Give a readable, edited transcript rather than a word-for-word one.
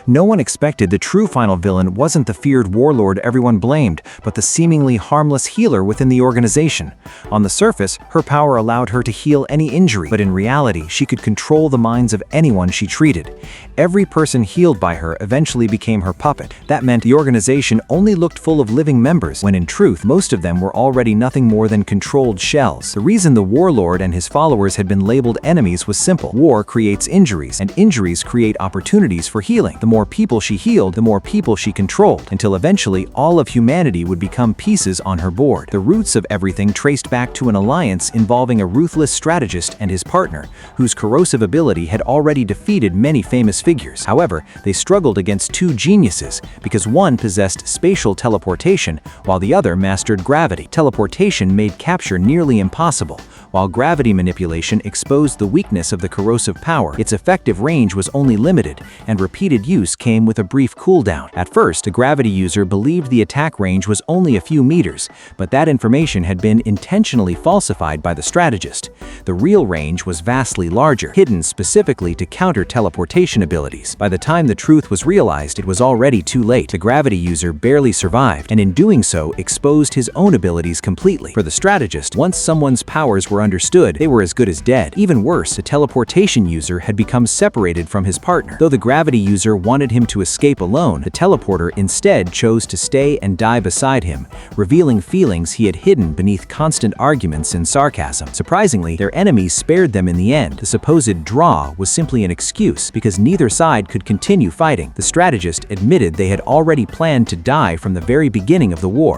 No one expected the true final villain wasn't the feared warlord everyone blamed, but the seemingly harmless healer within the organization. On the surface, her power allowed her to heal any injury, but in reality, she could control the minds of anyone she treated. Every person healed by her eventually became her puppet. That meant the organization only looked full of living members, when in truth, most of them were already nothing more than controlled shells. The reason the warlord and his followers had been labeled enemies was simple. War creates injuries, and injuries create opportunities for healing. The more people she healed, the more people she controlled, until eventually all of humanity would become pieces on her board. The roots of everything traced back to an alliance involving a ruthless strategist and his partner, whose corrosive ability had already defeated many famous figures. However, they struggled against two geniuses, because one possessed spatial teleportation, while the other mastered gravity. Teleportation made capture nearly impossible, while gravity manipulation exposed the weakness of the corrosive power. Its effective range was only limited, and repeated use came with a brief cooldown. At first, a gravity user believed the attack range was only a few meters, but that information had been intentionally falsified by the strategist. The real range was vastly larger, hidden specifically to counter teleportation abilities. By the time the truth was realized, it was already too late. The gravity user barely survived, and in doing so, exposed his own abilities completely. For the strategist, once someone's powers were understood, they were as good as dead. Even worse, a teleportation user had become separated from his partner. Though the gravity user wanted him to escape alone, the teleporter instead chose to stay and die beside him, revealing feelings he had hidden beneath constant arguments and sarcasm. Surprisingly, their enemies spared them in the end. The supposed draw was simply an excuse, because neither side could continue fighting. The strategist admitted they had already planned to die from the very beginning of the war.